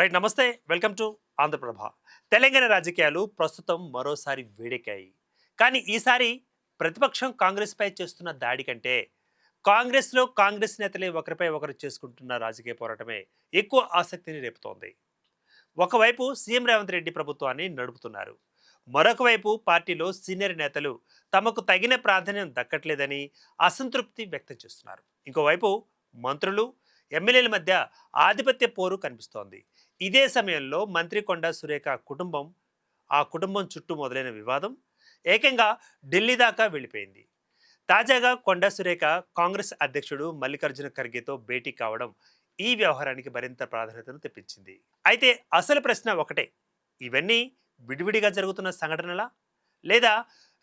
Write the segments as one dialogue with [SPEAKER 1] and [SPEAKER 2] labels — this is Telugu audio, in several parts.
[SPEAKER 1] రైట్, నమస్తే, వెల్కమ్ టు ఆంధ్రప్రభ. తెలంగాణ రాజకీయాలు ప్రస్తుతం మరోసారి వేడెక్కాయి. కానీ ఈసారి ప్రతిపక్షం కాంగ్రెస్పై చేస్తున్న దాడి కంటే కాంగ్రెస్ నేతలే ఒకరిపై ఒకరు చేసుకుంటున్న రాజకీయ పోరాటమే ఎక్కువ ఆసక్తిని రేపుతోంది. ఒకవైపు సీఎం రేవంత్ రెడ్డి ప్రభుత్వాన్ని నడుపుతున్నారు. మరొక వైపు పార్టీలో సీనియర్ నేతలు తమకు తగిన ప్రాధాన్యం దక్కట్లేదని అసంతృప్తి వ్యక్తం చేస్తున్నారు. ఇంకోవైపు మంత్రులు, ఎమ్మెల్యేల మధ్య ఆధిపత్య పోరు కనిపిస్తోంది. ఇదే సమయంలో మంత్రి కొండా సురేఖ కుటుంబం చుట్టూ మొదలైన వివాదం ఏకంగా ఢిల్లీ దాకా వెళ్ళిపోయింది. తాజాగా కొండా సురేఖ కాంగ్రెస్ అధ్యక్షుడు మల్లికార్జున ఖర్గేతో భేటీ కావడం ఈ వ్యవహారానికి మరింత ప్రాధాన్యతను తెప్పించింది. అయితే అసలు ప్రశ్న ఒకటే: ఇవన్నీ విడివిడిగా జరుగుతున్న సంఘటనలా, లేదా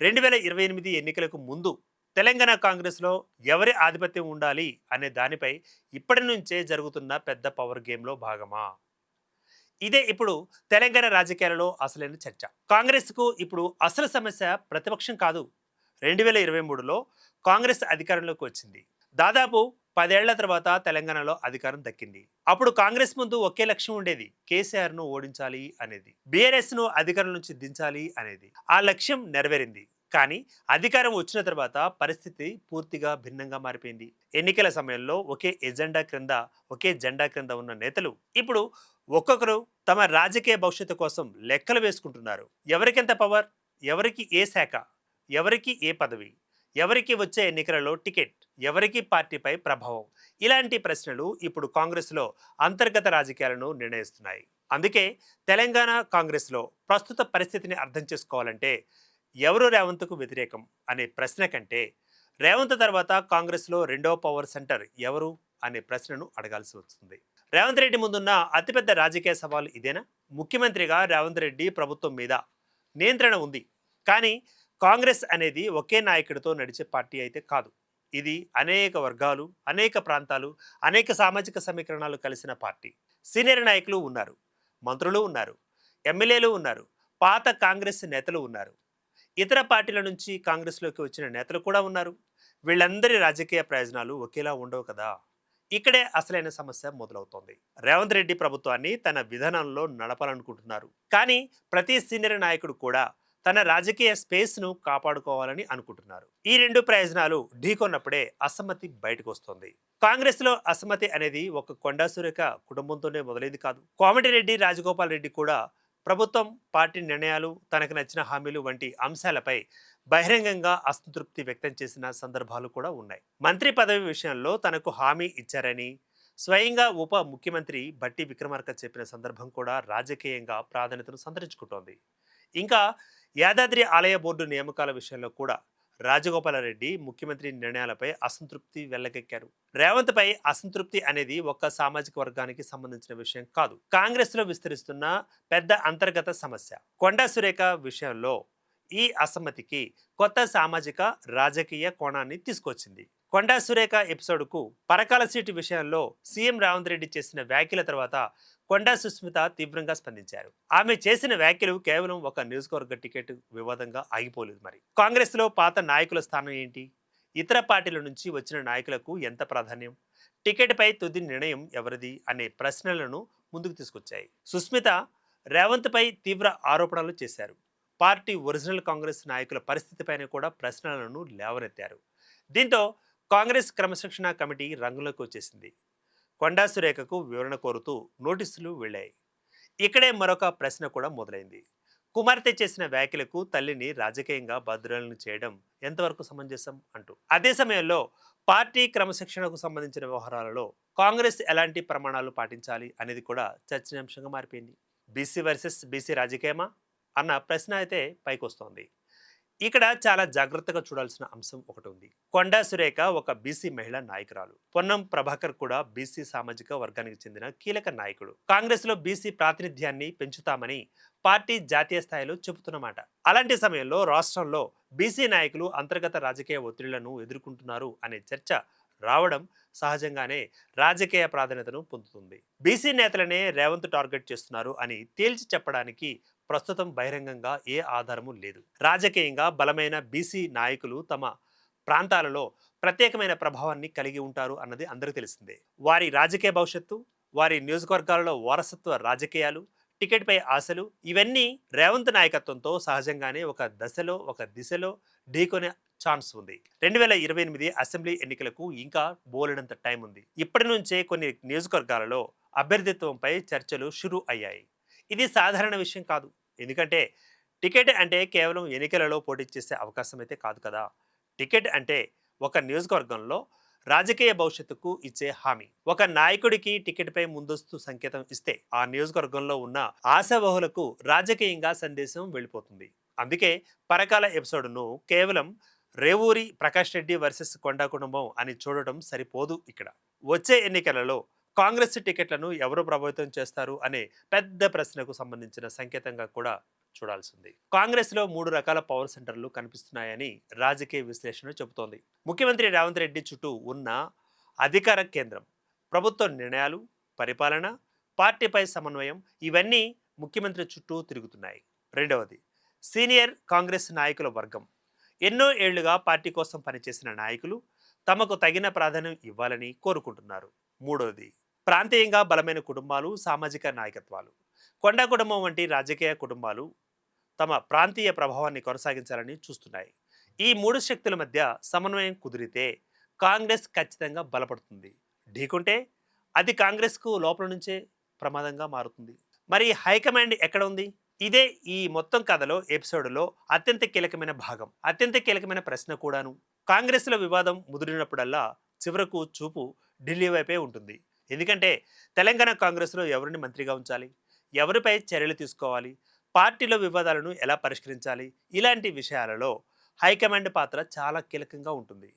[SPEAKER 1] 2028 ఎన్నికలకు ముందు తెలంగాణ కాంగ్రెస్లో ఎవరి ఆధిపత్యం ఉండాలి అనే దానిపై ఇప్పటి నుంచే జరుగుతున్న పెద్ద పవర్ గేమ్లో భాగమా? ఇదే ఇప్పుడు తెలంగాణ రాజకీయాలలో అసలైన చర్చ. కాంగ్రెస్కు ఇప్పుడు అసలు సమస్య ప్రతిపక్షం కాదు. 2023లో కాంగ్రెస్ అధికారంలోకి వచ్చింది. దాదాపు 10 ఏళ్ల తర్వాత తెలంగాణలో అధికారం దక్కింది. అప్పుడు కాంగ్రెస్ ముందు ఒకే లక్ష్యం ఉండేది: కేసీఆర్ను ఓడించాలి అనేది, బీఆర్ఎస్ను అధికారం నుంచి దించాలి అనేది. ఆ లక్ష్యం నెరవేరింది. కానీ అధికారం వచ్చిన తర్వాత పరిస్థితి పూర్తిగా భిన్నంగా మారిపోయింది. ఎన్నికల సమయంలో ఒకే జెండా క్రింద ఉన్న నేతలు ఇప్పుడు ఒక్కొక్కరు తమ రాజకీయ భవిష్యత్తు కోసం లెక్కలు వేసుకుంటున్నారు. ఎవరికెంత పవర్, ఎవరికి ఏ శాఖ, ఎవరికి ఏ పదవి, ఎవరికి వచ్చే ఎన్నికలలో టికెట్, ఎవరికి పార్టీపై ప్రభావం, ఇలాంటి ప్రశ్నలు ఇప్పుడు కాంగ్రెస్లో అంతర్గత రాజకీయాలను నిర్ణయిస్తున్నాయి. అందుకే తెలంగాణ కాంగ్రెస్లో ప్రస్తుత పరిస్థితిని అర్థం చేసుకోవాలంటే ఎవరు రేవంత్కు వ్యతిరేకం అనే ప్రశ్న కంటే, రేవంత్ తర్వాత కాంగ్రెస్లో రెండవ పవర్ సెంటర్ ఎవరు అనే ప్రశ్నను అడగాల్సి వస్తుంది. రేవంత్ రెడ్డి ముందున్న అతిపెద్ద రాజకీయ సవాలు ఇదేనా? ముఖ్యమంత్రిగా రేవంత్ రెడ్డి ప్రభుత్వం మీద నియంత్రణ ఉంది. కానీ కాంగ్రెస్ అనేది ఒకే నాయకుడితో నడిచే పార్టీ అయితే కాదు. ఇది అనేక వర్గాలు, అనేక ప్రాంతాలు, అనేక సామాజిక సమీకరణాలు కలిసిన పార్టీ. సీనియర్ నాయకులు ఉన్నారు, మంత్రులు ఉన్నారు, ఎమ్మెల్యేలు ఉన్నారు, పాత కాంగ్రెస్ నేతలు ఉన్నారు, ఇతర పార్టీల నుంచి కాంగ్రెస్లోకి వచ్చిన నేతలు కూడా ఉన్నారు. వీళ్ళందరి రాజకీయ ప్రయోజనాలు ఒకేలా ఉండవు కదా. ఇక్కడే అసలైన సమస్య మొదలవుతోంది. రేవంత్ రెడ్డి ప్రభుత్వాన్ని తన విధానంలో నడపాలనుకుంటున్నారు. కానీ ప్రతి సీనియర్ నాయకుడు కూడా తన రాజకీయ స్పేస్ను కాపాడుకోవాలని అనుకుంటున్నారు. ఈ రెండు ప్రయోజనాలు ఢీకొన్నప్పుడే అసమ్మతి బయటకు వస్తుంది. కాంగ్రెస్లో అసమ్మతి అనేది ఒక కొండా సురేఖ కుటుంబంతోనే మొదలైంది కాదు. కోమటిరెడ్డి రాజగోపాల్ రెడ్డి కూడా ప్రభుత్వం, పార్టీ నిర్ణయాలు, తనకు నచ్చిన హామీలు వంటి అంశాలపై బహిరంగంగా అసంతృప్తి వ్యక్తం చేసిన సందర్భాలు కూడా ఉన్నాయి. మంత్రి పదవి విషయంలో తనకు హామీ ఇచ్చారని స్వయంగా ఉప ముఖ్యమంత్రి భట్టి విక్రమార్క చెప్పిన సందర్భం కూడా రాజకీయంగా ప్రాధాన్యతను సంతరించుకుంటోంది. ఇంకా యాదాద్రి ఆలయ బోర్డు నియామకాల విషయంలో కూడా రాజగోపాలరెడ్డి ముఖ్యమంత్రి నిర్ణయాలపై అసంతృప్తి వెల్లకెక్కారు. రేవంత్ పై అసంతృప్తి అనేది ఒక్క సామాజిక వర్గానికి సంబంధించిన విషయం కాదు. కాంగ్రెస్ లో విస్తరిస్తున్న పెద్ద అంతర్గత సమస్య. కొండా సురేఖ విషయంలో ఈ అసమ్మతికి కొత్త సామాజిక రాజకీయ కోణాన్ని తీసుకొచ్చింది. కొండా సురేఖ ఎపిసోడ్కు పరకాల సీటు విషయంలో సీఎం రేవంత్ రెడ్డి చేసిన వ్యాఖ్యల తర్వాత కొండా సుస్మిత తీవ్రంగా స్పందించారు. ఆమె చేసిన వ్యాఖ్యలు కేవలం ఒక నియోజకవర్గ టికెట్ వివాదంగా ఆగిపోలేదు. మరి కాంగ్రెస్ లో పాత నాయకుల స్థానం ఏంటి? ఇతర పార్టీల నుంచి వచ్చిన నాయకులకు ఎంత ప్రాధాన్యం? టికెట్ పై తుది నిర్ణయం ఎవరిది అనే ప్రశ్నలను ముందుకు తీసుకొచ్చాయి. సుస్మిత రేవంత్ పై తీవ్ర ఆరోపణలు చేశారు. పార్టీ ఒరిజినల్ కాంగ్రెస్ నాయకుల పరిస్థితిపైన కూడా ప్రశ్నలను లేవనెత్తారు. దీంతో కాంగ్రెస్ క్రమశిక్షణ కమిటీ రంగులోకి వచ్చేసింది. కొండా సురేఖకు వివరణ కోరుతూ నోటీసులు వెళ్ళాయి. ఇక్కడే మరొక ప్రశ్న కూడా మొదలైంది. కుమార్తె చేసిన వ్యాఖ్యలకు తల్లిని రాజకీయంగా భద్రాలను చేయడం ఎంతవరకు సమంజసం అంటూ. అదే సమయంలో పార్టీ క్రమశిక్షణకు సంబంధించిన వ్యవహారాలలో కాంగ్రెస్ ఎలాంటి ప్రమాణాలు పాటించాలి అనేది కూడా చర్చనీయాంశంగా మారిపోయింది. బీసీ వర్సెస్ బీసీ రాజకీయమా అన్న ప్రశ్న అయితే పైకొస్తోంది. ఇక్కడ చాలా జాగ్రత్తగా చూడాల్సిన అంశం ఒకటి ఉంది. కొండా సురేఖ ఒక బీసీ మహిళా నాయకురాలు. పొన్నం ప్రభాకర్ కూడా బీసీ సామాజిక వర్గానికి చెందిన కీలక నాయకుడు. కాంగ్రెస్ లో బీసీ ప్రాతినిధ్యాన్ని పెంచుతామని పార్టీ జాతీయ స్థాయిలో చెబుతున్నమాట. అలాంటి సమయంలో రాష్ట్రంలో బీసీ నాయకులు అంతర్గత రాజకీయ ఒత్తిళ్లను ఎదుర్కొంటున్నారు అనే చర్చ రావడం సహజంగానే రాజకీయ ప్రాధాన్యతను పొందుతుంది. బీసీ నేతలనే రేవంత్ టార్గెట్ చేస్తున్నారు అని తేల్చి చెప్పడానికి ప్రస్తుతం బహిరంగంగా ఏ ఆధారము లేదు. రాజకీయంగా బలమైన బీసీ నాయకులు తమ ప్రాంతాలలో ప్రత్యేకమైన ప్రభావాన్ని కలిగి ఉంటారు అన్నది అందరికీ తెలిసిందే. వారి రాజకీయ భవిష్యత్తు, వారి నియోజకవర్గాలలో వారసత్వ రాజకీయాలు, టికెట్పై ఆశలు ఇవన్నీ రేవంత్ నాయకత్వంతో సహజంగానే ఒక దశలో ఒక దిశలో ఢీకొనే ఛాన్స్ ఉంది. 2028 అసెంబ్లీ ఎన్నికలకు ఇంకా బోలెడంత టైం ఉంది. ఇప్పటి నుంచే కొన్ని నియోజకవర్గాలలో అభ్యర్థిత్వంపై చర్చలు షురూ అయ్యాయి. ఇది సాధారణ విషయం కాదు. ఎందుకంటే టికెట్ అంటే కేవలం ఎన్నికలలో పోటీ చేసే అవకాశం అయితే కాదు కదా. టికెట్ అంటే ఒక నియోజకవర్గంలో రాజకీయ భవిష్యత్తుకు ఇచ్చే హామీ. ఒక నాయకుడికి టికెట్పై ముందస్తు సంకేతం ఇస్తే ఆ నియోజకవర్గంలో ఉన్న ఆశావహులకు రాజకీయంగా సందేశం వెళ్ళిపోతుంది. అందుకే పరకాల ఎపిసోడ్ను కేవలం రేవూరి ప్రకాష్ రెడ్డి వర్సెస్ కొండా కుటుంబం అని చూడటం సరిపోదు. ఇక్కడ వచ్చే ఎన్నికలలో కాంగ్రెస్ టికెట్లను ఎవరు ప్రభావితం చేస్తారు అనే పెద్ద ప్రశ్నకు సంబంధించిన సంకేతంగా కూడా చూడాల్సింది. కాంగ్రెస్ లో 3 రకాల పవర్ సెంటర్లు కనిపిస్తున్నాయని రాజకీయ విశ్లేషణ చెబుతోంది. ముఖ్యమంత్రి రేవంత్ రెడ్డి చుట్టూ ఉన్న అధికార కేంద్రం, ప్రభుత్వ నిర్ణయాలు, పరిపాలన, పార్టీపై సమన్వయం ఇవన్నీ ముఖ్యమంత్రి చుట్టూ తిరుగుతున్నాయి. రెండవది, సీనియర్ కాంగ్రెస్ నాయకుల వర్గం. ఎన్నో ఏళ్లుగా పార్టీ కోసం పనిచేసిన నాయకులు తమకు తగిన ప్రాధాన్యం ఇవ్వాలని కోరుకుంటున్నారు. మూడవది, ప్రాంతీయంగా బలమైన కుటుంబాలు, సామాజిక నాయకత్వాలు. కొండా కుటుంబం వంటి రాజకీయ కుటుంబాలు తమ ప్రాంతీయ ప్రభావాన్ని కొనసాగించాలని చూస్తున్నాయి. ఈ 3 శక్తుల మధ్య సమన్వయం కుదిరితే కాంగ్రెస్ ఖచ్చితంగా బలపడుతుంది. ఢీకుంటే అది కాంగ్రెస్కు లోపల నుంచే ప్రమాదంగా మారుతుంది. మరి హైకమాండ్ ఎక్కడ ఉంది? ఇదే ఈ మొత్తం కథలో ఎపిసోడ్లో అత్యంత కీలకమైన భాగం, అత్యంత కీలకమైన ప్రశ్న కూడాను. కాంగ్రెస్లో వివాదం ముదిరినప్పుడల్లా చివరకు చూపు ఢిల్లీ వైపే ఉంటుంది. ఎందుకంటే తెలంగాణ కాంగ్రెస్లో ఎవరిని మంత్రిగా ఉంచాలి, ఎవరిపై చర్యలు తీసుకోవాలి, పార్టీలో వివాదాలను ఎలా పరిష్కరించాలి, ఇలాంటి విషయాలలో హైకమాండ్ పాత్ర చాలా కీలకంగా ఉంటుంది.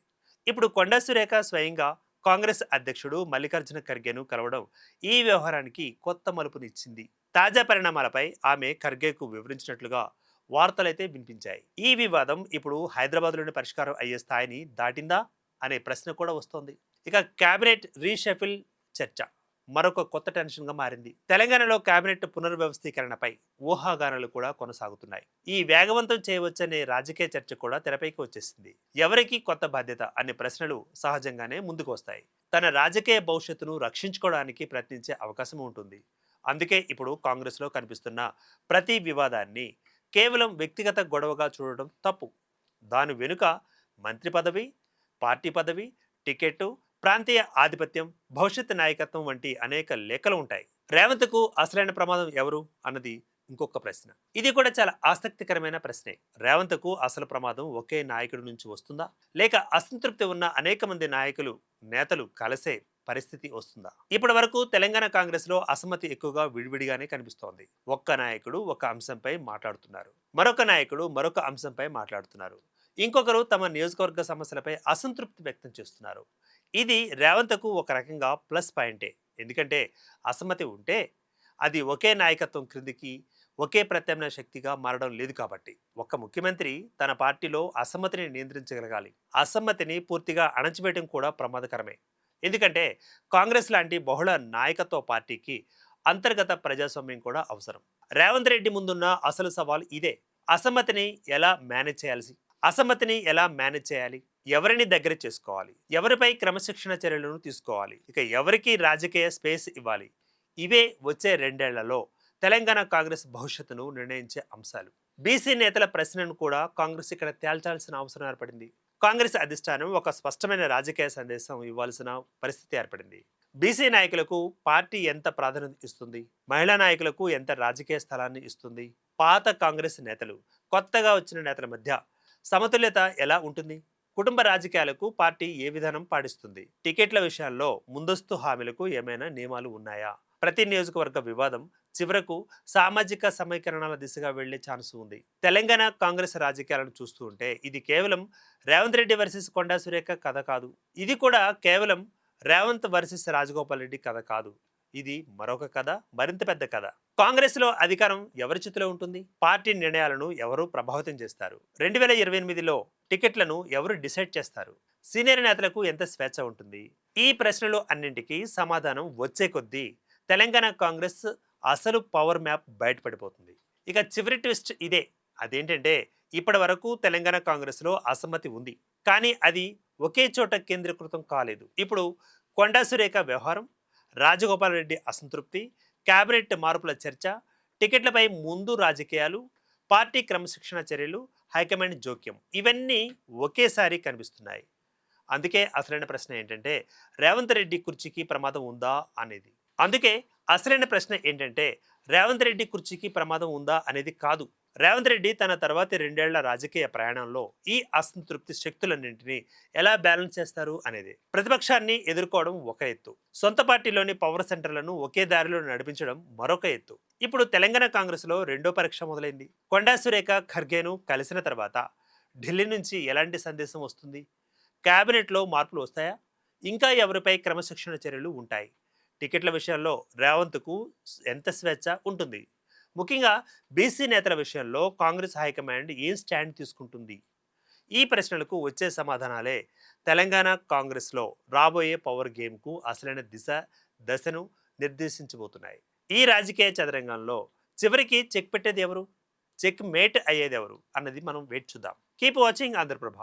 [SPEAKER 1] ఇప్పుడు కొండా సురేఖ స్వయంగా కాంగ్రెస్ అధ్యక్షుడు మల్లికార్జున ఖర్గేను కలవడం ఈ వ్యవహారానికి కొత్త మలుపునిచ్చింది. తాజా పరిణామాలపై ఆమె ఖర్గేకు వివరించినట్లుగా వార్తలైతే వినిపించాయి. ఈ వివాదం ఇప్పుడు హైదరాబాద్లోని పరిష్కారం అయ్యే స్థాయిని దాటిందా అనే ప్రశ్న కూడా వస్తోంది. ఇక కేబినెట్ రీషఫిల్ చర్చ మరొక కొత్త టెన్షన్గా మారింది. తెలంగాణలో కేబినెట్ పునర్వ్యవస్థీకరణపై ఊహాగానాలు కూడా కొనసాగుతున్నాయి. ఈ వేగవంతం చేయవచ్చనే రాజకీయ చర్చ కూడా తెరపైకి వచ్చేసింది. ఎవరికి కొత్త బాధ్యత అనే ప్రశ్నలు సహజంగానే ముందుకు వస్తాయి. తన రాజకీయ భవిష్యత్తును రక్షించుకోవడానికి ప్రయత్నించే అవకాశం ఉంటుంది. అందుకే ఇప్పుడు కాంగ్రెస్లో కనిపిస్తున్న ప్రతి వివాదాన్ని కేవలం వ్యక్తిగత గొడవగా చూడడం తప్పు. దాని వెనుక మంత్రి పదవి, పార్టీ పదవి, టికెట్టు, ప్రాంతీయ ఆధిపత్యం, భవిష్యత్ నాయకత్వం వంటి అనేక లేఖలు ఉంటాయి. రేవంత్కు అసలైన ప్రమాదం ఎవరు అన్నది ఇంకొక ప్రశ్న. ఇది కూడా చాలా ఆసక్తికరమైన ప్రశ్నే. రేవంత్కు అసలు ప్రమాదం ఒకే నాయకుడి నుంచి వస్తుందా, లేక అసంతృప్తి ఉన్న అనేక మంది నాయకులు, నేతలు కలిసే పరిస్థితి వస్తుందా? ఇప్పటి వరకు తెలంగాణ కాంగ్రెస్ లో అసమ్మతి ఎక్కువగా విడివిడిగానే కనిపిస్తోంది. ఒక్క నాయకుడు ఒక అంశంపై మాట్లాడుతున్నారు, మరొక నాయకుడు మరొక అంశంపై మాట్లాడుతున్నారు, ఇంకొకరు తమ నియోజకవర్గ సమస్యలపై అసంతృప్తి వ్యక్తం చేస్తున్నారు. ఇది రేవంత్కు ఒక రకంగా ప్లస్ పాయింటే. ఎందుకంటే అసమ్మతి ఉంటే అది ఒకే నాయకత్వం క్రిందికి ఒకే ప్రత్యామ్నాయ శక్తిగా మారడం లేదు కాబట్టి. ఒక్క ముఖ్యమంత్రి తన పార్టీలో అసమ్మతిని నియంత్రించగలగాలి. అసమ్మతిని పూర్తిగా అణచివేయడం కూడా ప్రమాదకరమే. ఎందుకంటే కాంగ్రెస్ లాంటి బహుళ నాయకత్వ పార్టీకి అంతర్గత ప్రజాస్వామ్యం కూడా అవసరం. రేవంత్ రెడ్డి ముందున్న అసలు సవాల్ ఇదే. అసమ్మతిని ఎలా మేనేజ్ చేయాలి, ఎవరిని దగ్గర చేసుకోవాలి, ఎవరిపై క్రమశిక్షణ చర్యలను తీసుకోవాలి, ఇక ఎవరికి రాజకీయ స్పేస్ ఇవ్వాలి. ఇవే వచ్చే 2 ఏళ్లలో తెలంగాణ కాంగ్రెస్ భవిష్యత్తును నిర్ణయించే అంశాలు. బీసీ నేతల ప్రశ్నను కూడా కాంగ్రెస్ ఇక్కడ తేల్చాల్సిన అవసరం ఏర్పడింది. కాంగ్రెస్ అధిష్టానం ఒక స్పష్టమైన రాజకీయ సందేశం ఇవ్వాల్సిన పరిస్థితి ఏర్పడింది. బీసీ నాయకులకు పార్టీ ఎంత ప్రాధాన్యత ఇస్తుంది, మహిళా నాయకులకు ఎంత రాజకీయ స్థలాన్ని ఇస్తుంది, పాత కాంగ్రెస్ నేతలు, కొత్తగా వచ్చిన నేతల మధ్య సమతుల్యత ఎలా ఉంటుంది, కుటుంబ రాజకీయాలకు పార్టీ ఏ విధానం పాటిస్తుంది, టికెట్ల విషయాల్లో ముందస్తు హామీలకు ఏమైనా నియమాలు ఉన్నాయా, ప్రతి నియోజకవర్గ వివాదం చివరకు సామాజిక సమీకరణాల దిశగా వెళ్లే ఛాన్స్ ఉంది. తెలంగాణ కాంగ్రెస్ రాజకీయాలను చూస్తూ ఉంటే ఇది కేవలం రేవంత్ రెడ్డి వర్సెస్ కొండా సురేఖ కథ కాదు. ఇది కూడా కేవలం రేవంత్ వర్సెస్ రాజగోపాల్ రెడ్డి కథ కాదు. ఇది మరొక కథ, మరింత పెద్ద కథ. కాంగ్రెస్ లో అధికారం ఎవరి చేతిలో ఉంటుంది, పార్టీ నిర్ణయాలను ఎవరు ప్రభావితం చేస్తారు, 2028లో టికెట్లను ఎవరు డిసైడ్ చేస్తారు, సీనియర్ నేతలకు ఎంత స్వేచ్ఛ ఉంటుంది, ఈ ప్రశ్నలు అన్నింటికీ సమాధానం వచ్చే కొద్దీ తెలంగాణ కాంగ్రెస్ అసలు పవర్ మ్యాప్ బయటపడిపోతుంది. ఇక చివరి ట్విస్ట్ ఇదే. అదేంటంటే ఇప్పటి వరకు తెలంగాణ కాంగ్రెస్లో అసమ్మతి ఉంది, కానీ అది ఒకే చోట కేంద్రీకృతం కాలేదు. ఇప్పుడు కొండా సురేఖ వ్యవహారం, రాజగోపాల్ రెడ్డి అసంతృప్తి, కేబినెట్ మార్పుల చర్చ, టికెట్లపై ముందు రాజకీయాలు, పార్టీ క్రమశిక్షణ చర్యలు, హైకమాండ్ జోక్యం ఇవన్నీ ఒకేసారి కనిపిస్తున్నాయి. అందుకే అసలైన ప్రశ్న ఏంటంటే రేవంత్ రెడ్డి కుర్చీకి ప్రమాదం ఉందా అనేది. అందుకే అసలైన ప్రశ్న ఏంటంటే రేవంత్ రెడ్డి కుర్చీకి ప్రమాదం ఉందా అనేది కాదు. రేవంత్ రెడ్డి తన తర్వాతి 2 ఏళ్ల రాజకీయ ప్రయాణంలో ఈ అసంతృప్తి శక్తులన్నింటినీ ఎలా బ్యాలెన్స్ చేస్తారు అనేది. ప్రతిపక్షాన్ని ఎదుర్కోవడం ఒక ఎత్తు, సొంత పార్టీలోని పవర్ సెంటర్లను ఒకే దారిలో నడిపించడం మరొక ఎత్తు. ఇప్పుడు తెలంగాణ కాంగ్రెస్లో రెండో పరీక్ష మొదలైంది. కొండా సురేఖ ఖర్గేను కలిసిన తర్వాత ఢిల్లీ నుంచి ఎలాంటి సందేశం వస్తుంది? కేబినెట్లో మార్పులు వస్తాయా? ఇంకా ఎవరిపై క్రమశిక్షణ చర్యలు ఉంటాయి? టికెట్ల విషయంలో రేవంత్కు ఎంత స్వేచ్ఛ ఉంటుంది? ముఖ్యంగా బీసీ నేతల విషయంలో కాంగ్రెస్ హైకమాండ్ ఏం స్టాండ్ తీసుకుంటుంది? ఈ ప్రశ్నలకు వచ్చే సమాధానాలే తెలంగాణ కాంగ్రెస్లో రాబోయే పవర్ గేమ్కు అసలైన దశను నిర్దేశించబోతున్నాయి. ఈ రాజకీయ చదరంగంలో చివరికి చెక్ పెట్టేది ఎవరు, చెక్ మేట్ అయ్యేది ఎవరు అన్నది మనం వేచి చూద్దాం. Keep watching Andhraprabha.